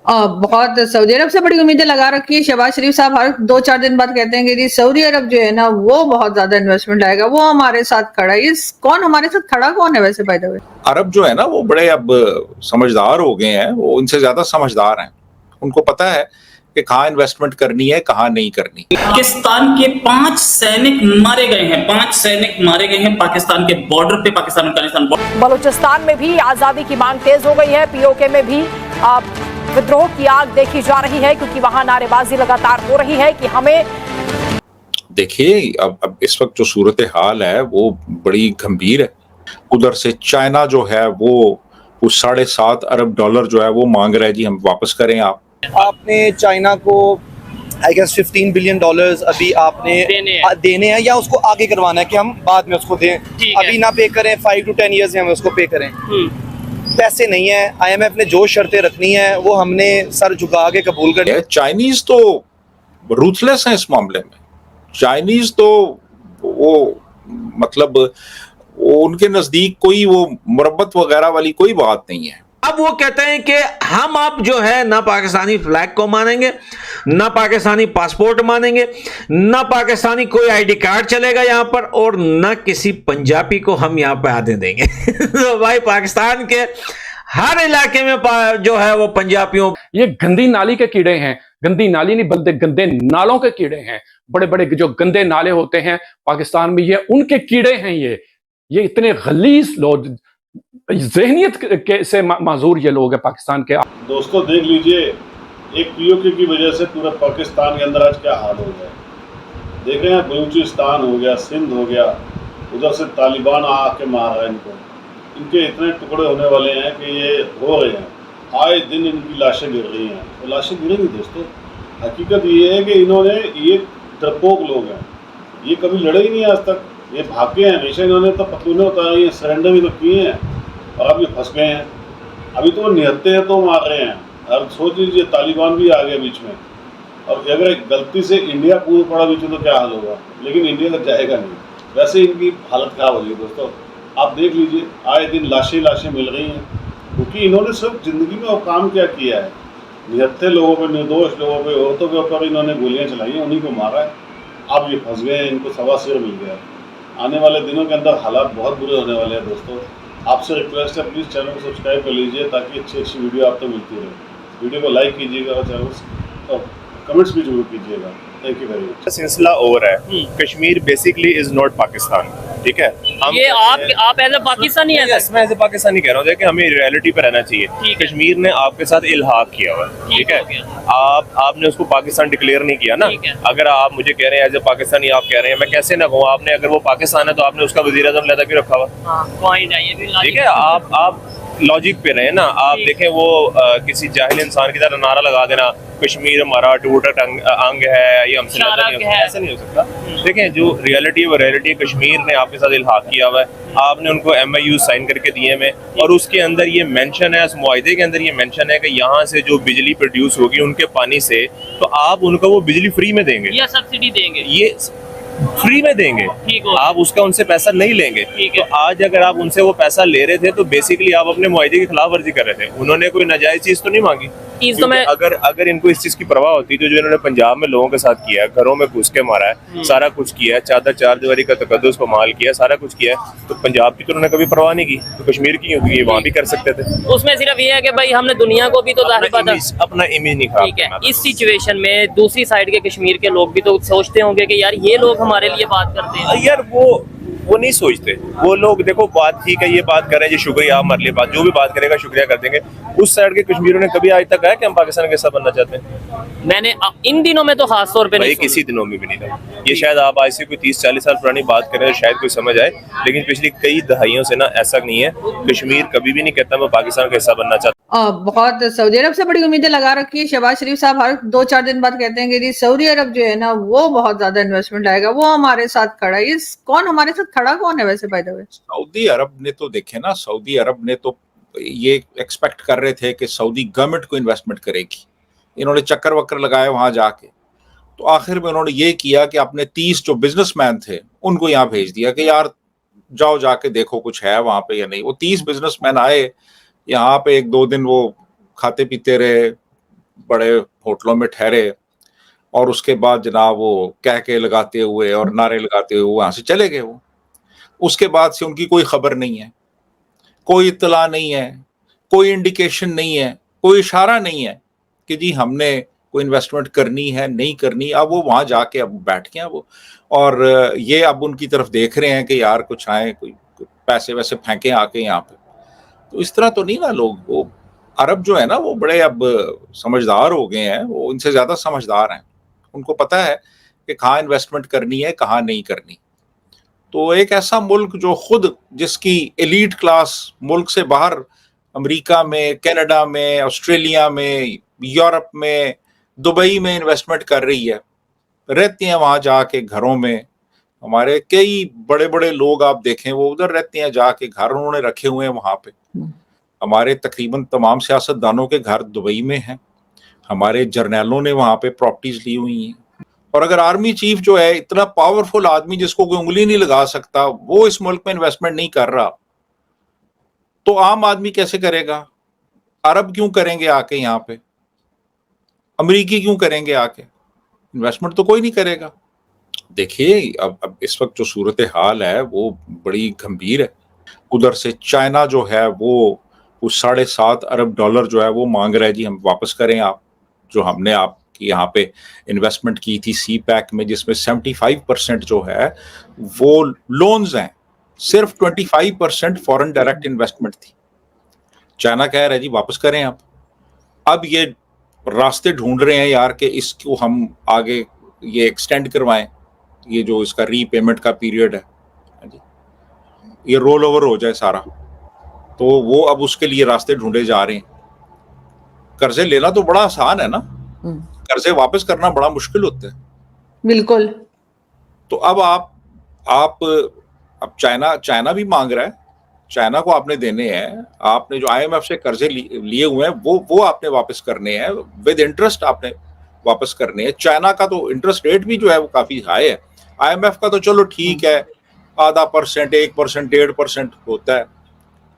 बहुत सऊदी अरब से बड़ी उम्मीदें लगा रखी है शहबाज शरीफ साहब। हर 2-4 दिन बाद कहते हैं कि जी सऊदी अरब जो है ना वो बहुत ज्यादा इन्वेस्टमेंट लाएगा, वो हमारे साथ खड़ा है। ये कौन हमारे साथ खड़ा कौन है वैसे बाय द वे? अरब जो है ना वो बड़े अब समझदार हो गए हैं, वो इनसे ज्यादा समझदार हैं। उनको पता है कि कहाँ इन्वेस्टमेंट करनी है, कहाँ नहीं करनी। पाकिस्तान के 5 सैनिक मारे गए हैं, 5 सैनिक मारे गए हैं पाकिस्तान के बॉर्डर पे, पाकिस्तान अफगानिस्तान बॉर्डर। बलूचिस्तान में भी आजादी की मांग तेज हो गई है। पीओके में भी विद्रोह की आग देखी जा रही है, क्योंकि वहां नारेबाजी लगातार हो रही है कि हमें। देखिए अब इस वक्त जो सूरत हाल है वो बड़ी गंभीर है। उधर से चाइना जो है वो $7.5 अरब जो है वो मांग रहा है, जी हम वापस करें। आपने चाइना को आई गेस $15 बिलियन अभी आपने देने हैं या उसको आगे करवाना है कि हम बाद में उसको दें, अभी ना पे करें, 5 to 10 ईयर्स में हमें उसको पे करें। पैसे नहीं है, IMF ने जो शर्तें रखनी है वो हमने सर झुका के कबूल कर। चाइनीज तो रूथलेस हैं इस मामले में। चाइनीज तो वो मतलब वो उनके नजदीक कोई वो मुरब्बत वगैरह वाली कोई बात नहीं है। अब वो कहते हैं कि हम आप जो है ना पाकिस्तानी फ्लैग को मानेंगे, ना पाकिस्तानी पासपोर्ट मानेंगे, ना पाकिस्तानी कोई आईडी कार्ड चलेगा यहां पर, और ना किसी पंजाबी को हम यहां पे आने देंगे। तो भाई पाकिस्तान के हर इलाके में जो है वो पंजाबियों, ये गंदी नाली के कीड़े हैं। गंदी नाली नहीं बल्कि गंदे नालों के कीड़े हैं। बड़े बड़े जो गंदे नाले होते हैं पाकिस्तान में, ये उनके कीड़े हैं। ये इतने गलीज लोग, ज़हनियत से माजूर ये लोग हैं पाकिस्तान के। दोस्तों देख लीजिए, एक पीओके की वजह से पूरा पाकिस्तान के अंदर आज क्या हाल हो गया। देख रहे हैं, बलूचिस्तान हो गया, सिंध हो गया, उधर से तालिबान आके मार रहा है इनको। इनके इतने टुकड़े होने वाले हैं कि ये हो रहे हैं, आए दिन इनकी लाशें गिर रही हैं। तो लाशें गिरेंगी दोस्तों। हकीकत ये है कि इन्होंने, ये डरपोक लोग हैं, ये कभी लड़े ही नहीं आज तक, ये भागे हैं हमेशा। इन्होंने तो पतलूने उतारी हैं, सरेंडर भी तो किए हैं, और अब ये फंस गए हैं। अभी तो वो निहत्ते हैं तो मार रहे हैं। अब सोच लीजिए तालिबान भी आ गया बीच में, और अगर गलती से इंडिया कूद पड़ा बीच में तो क्या हाल होगा। लेकिन इंडिया तो जाएगा नहीं, वैसे इनकी हालत खराब हो रही है दोस्तों। आप देख लीजिए, आए दिन लाशें मिल रही हैं, क्योंकि इन्होंने सिर्फ ज़िंदगी में वो काम क्या किया है, निहत्ते लोगों पर, निर्दोष लोगों पर, औरतों के ऊपर इन्होंने गोलियाँ चलाई हैं, उन्हीं को मारा है। अब ये फंस गए हैं, इनको सवा सिर मिल गया। आने वाले दिनों के अंदर हालात बहुत बुरे होने वाले हैं दोस्तों। आपसे रिक्वेस्ट है, प्लीज़ चैनल को सब्सक्राइब कर लीजिए ताकि अच्छी वीडियो आप तक मिलती रहे। वीडियो को लाइक कीजिएगा और चैनल और कमेंट्स भी जरूर कीजिएगा। Thank you very much. सिलसिला ओवर है। Kashmir basically is not Pakistan, ठीक है। ये आप एज ए पाकिस्तानी है? मैं एज ए पाकिस्तानी कह रहा हूँ कि हमें रियलिटी पर रहना चाहिए। कश्मीर ने आपके साथ इल्हाक किया हुआ है, ठीक है। आपने उसको पाकिस्तान डिक्लेयर नहीं किया ना। अगर आप मुझे कह रहे हैं एज ए पाकिस्तानी, आप कह रहे हैं, मैं कैसे ना कहूँ, आपने अगर वो पाकिस्तान है तो आपने उसका वज़ीर-ए-आज़म लहदा क्यों रखा हुआ, ठीक है। आप लॉजिक पे रहे ना। आप देखें वो किसी जाहिल इंसान की तरह नारा लगा देना कश्मीर हमारा टूटा अंग है, ये हमसे ऐसा नहीं हो सकता। देखें जो रियलिटी है वो रियलिटी है। कश्मीर ने आपके साथ इल्हाक किया हुआ है, आपने उनको MIU साइन करके दिए में, और उसके अंदर ये मेंशन है, उस मुआहदे के अंदर ये मेंशन है कि यहाँ से जो बिजली प्रोड्यूस होगी उनके पानी से, तो आप उनको वो बिजली फ्री में देंगे या सब्सिडी देंगे, ये फ्री में देंगे, आप उसका उनसे पैसा नहीं लेंगे। तो आज अगर आप उनसे वो पैसा ले रहे थे तो बेसिकली आप अपने मुआहदे की खिलाफ वर्जी कर रहे थे। उन्होंने कोई नाजायज चीज तो नहीं मांगी। अगर इनको इस चीज की परवाह होती तो जो इन्होंने पंजाब में लोगों के साथ किया है, घरों में घुस के मारा है, सारा कुछ किया है, चादर चार दीवारी का तकद्दुस पमाल किया, सारा कुछ किया है, तो पंजाब की तो उन्होंने कभी परवाह नहीं की। तो कश्मीर की होगी, वहाँ भी कर सकते थे। उसमें सिर्फ ये है कि भाई हमने दुनिया को भी तो अपना इमेज नहीं खराब करना। इस सिचुएशन में दूसरी साइड के कश्मीर के लोग भी तो सोचते होंगे कि यार ये लोग हमारे लिए बात करते हैं। यार वो नहीं सोचते। वो लोग देखो बात ठीक है, ये बात कर रहे हैं, जी शुक्रिया, आप मरले बात जो भी बात करेगा शुक्रिया कर देंगे। उस साइड के कश्मीरियों ने कभी आज तक कहा कि हम पाकिस्तान के साथ बनना चाहते हैं? मैंने इन दिनों में तो खास तौर पे नहीं, किसी दिनों में भी नहीं था। ये शायद आप आज से कोई 30-40 साल पुरानी बात करें तो शायद कोई समझ आए, लेकिन पिछली कई दहाइयों से ना ऐसा नहीं है। कश्मीर कभी भी नहीं कहता मैं पाकिस्तान का हिस्सा बनना चाहता। बहुत सऊदी अरब से बड़ी उम्मीदें लगा रखी है शहबाज शरीफ साहब। हर 2-4 दिन बाद कहते हैं कि जी सऊदी अरब जो है ना वो बहुत ज्यादा इन्वेस्टमेंट लाएगा, वो हमारे साथ खड़ा है। कौन हमारे साथ खड़ा कौन है वैसे बाय द वे? सऊदी अरब ने तो देखे ना, सऊदी अरब ने तो ये एक्सपेक्ट कर रहे थे कि सऊदी गवर्नमेंट को इन्वेस्टमेंट करेगी। इन्होंने चक्कर वक्कर लगाए वहां जाके, तो आखिर में उन्होंने ये किया कि अपने 30 जो बिजनेसमैन थे उनको यहाँ भेज दिया कि यार जाओ जाके देखो कुछ है वहां पे या नहीं। वो 30 बिजनेसमैन आए यहाँ पे, 1-2 दिन वो खाते पीते रहे, बड़े होटलों में ठहरे और उसके बाद जनाब वो कह के लगाते हुए और नारे लगाते हुए वहां से चले गए। वो उसके बाद से उनकी कोई खबर नहीं है, कोई इत्तला नहीं है, कोई इंडिकेशन नहीं है, कोई इशारा नहीं है कि जी हमने कोई इन्वेस्टमेंट करनी है नहीं करनी। अब वो वहां जाके अब बैठ गए वो, और ये अब उनकी तरफ देख रहे हैं कि यार कुछ आए, कोई पैसे वैसे फेंके आके यहाँ पे। तो इस तरह तो नहीं ना लोग, वो अरब जो है ना वो बड़े अब समझदार हो गए हैं, वो इनसे ज्यादा समझदार हैं। उनको पता है कि कहाँ इन्वेस्टमेंट करनी है, कहाँ नहीं करनी। तो एक ऐसा मुल्क जो खुद जिसकी एलीट क्लास मुल्क से बाहर अमेरिका में, कनाडा में, ऑस्ट्रेलिया में, यूरोप में, दुबई में इन्वेस्टमेंट कर रही है, रहती हैं वहां जाके घरों में। हमारे कई बड़े बड़े लोग आप देखें वो उधर रहते हैं, जाके घर उन्होंने रखे हुए हैं वहां पे। हमारे तकरीबन तमाम सियासतदानों के घर दुबई में हैं, हमारे जर्नैलों ने वहां पे प्रॉपर्टीज ली हुई हैं। और अगर आर्मी चीफ जो है इतना पावरफुल आदमी जिसको कोई उंगली नहीं लगा सकता, वो इस मुल्क में इन्वेस्टमेंट नहीं कर रहा, तो आम आदमी कैसे करेगा? अरब क्यों करेंगे आके यहाँ पे? अमेरिकी क्यों करेंगे आके? इन्वेस्टमेंट तो कोई नहीं करेगा। देखिए अब इस वक्त जो सूरत हाल है वो बड़ी गंभीर है। उधर से चाइना जो है वो उस $7.5 अरब जो है वो मांग रहा है, जी हम वापस करें आप, जो हमने आपकी यहाँ पे इन्वेस्टमेंट की थी सी पैक में, जिसमें 75% जो है वो लोन्स हैं, सिर्फ 25% फॉरेन डायरेक्ट इन्वेस्टमेंट थी। चाइना कह रहा है जी वापस करें आप। अब ये रास्ते ढूंढ रहे हैं यार कि इसको हम आगे ये एक्सटेंड करवाएं, ये जो इसका रीपेमेंट का पीरियड है जी, ये रोल ओवर हो जाए सारा। तो वो अब उसके लिए रास्ते ढूंढे जा रहे हैं। कर्जे लेना तो बड़ा आसान है ना, कर्जे वापस करना बड़ा मुश्किल होता है। बिल्कुल। तो अब अब चाइना भी मांग रहा है, चाइना को आपने देने हैं, आपने जो IMF से कर्जे लिए हुए हैं वो आपने वापस करने हैं, विद इंटरेस्ट आपने वापस करने हैं। चाइना का तो इंटरेस्ट रेट भी जो है वो काफी हाई है, IMF का तो चलो ठीक है, 0.5%, 1%, 1.5% होता है,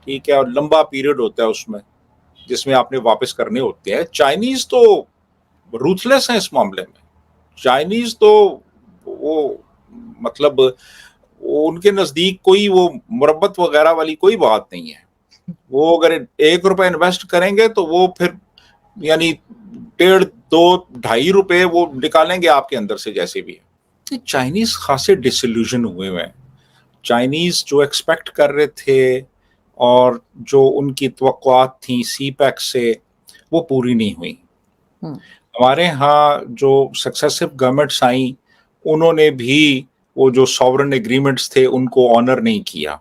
ठीक है, और लंबा पीरियड होता है उसमें जिसमें आपने वापस करने होते हैं। चाइनीज तो रूथलेस हैं इस मामले में। चाइनीज तो वो मतलब उनके नजदीक कोई वो मुरब्बत वगैरह वाली कोई बात नहीं है। वो अगर ₹1 इन्वेस्ट करेंगे तो वो फिर यानी 1.5, 2, ₹2.5 वो निकालेंगे आपके अंदर से जैसे भी है। चाइनीज खासे डिसइल्यूजन हुए हैं। चाइनीज जो एक्सपेक्ट कर रहे थे और जो उनकी तवक्कुआत थी सी पैक से, वो पूरी नहीं हुई। हमारे यहाँ जो सक्सेसिव गवर्नमेंट्स आई उन्होंने भी वो जो सॉवरेन एग्रीमेंट्स थे उनको ऑनर नहीं किया।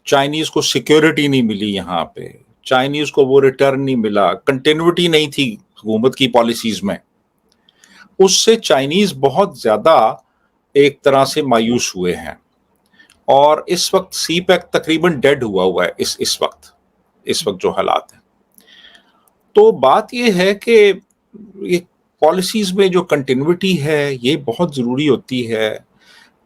चाइनीज को सिक्योरिटी नहीं मिली यहाँ पे, चाइनीज को वो रिटर्न नहीं मिला, कंटिन्यूटी नहीं थी हुकूमत की पॉलिसीज में। उससे चाइनीज बहुत ज्यादा एक तरह से मायूस हुए हैं और इस वक्त सी पैक तकरीबन डेड हुआ है इस वक्त जो हालात है। तो बात ये है कि ये पॉलिसीज में जो कंटिन्यूटी है ये बहुत ज़रूरी होती है।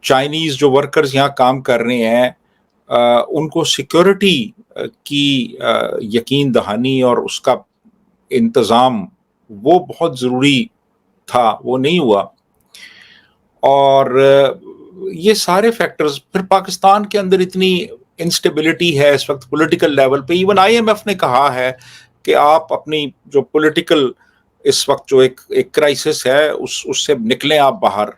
चाइनीज़ जो वर्कर्स यहाँ काम कर रहे हैं उनको सिक्योरिटी की यकीन दहानी और उसका इंतज़ाम वो बहुत ज़रूरी था, वो नहीं हुआ। और ये सारे फैक्टर्स, फिर पाकिस्तान के अंदर इतनी इंस्टेबिलिटी है इस वक्त पॉलिटिकल लेवल पे। इवन IMF ने कहा है कि आप अपनी जो पॉलिटिकल इस वक्त जो एक क्राइसिस है उससे निकलें आप बाहर,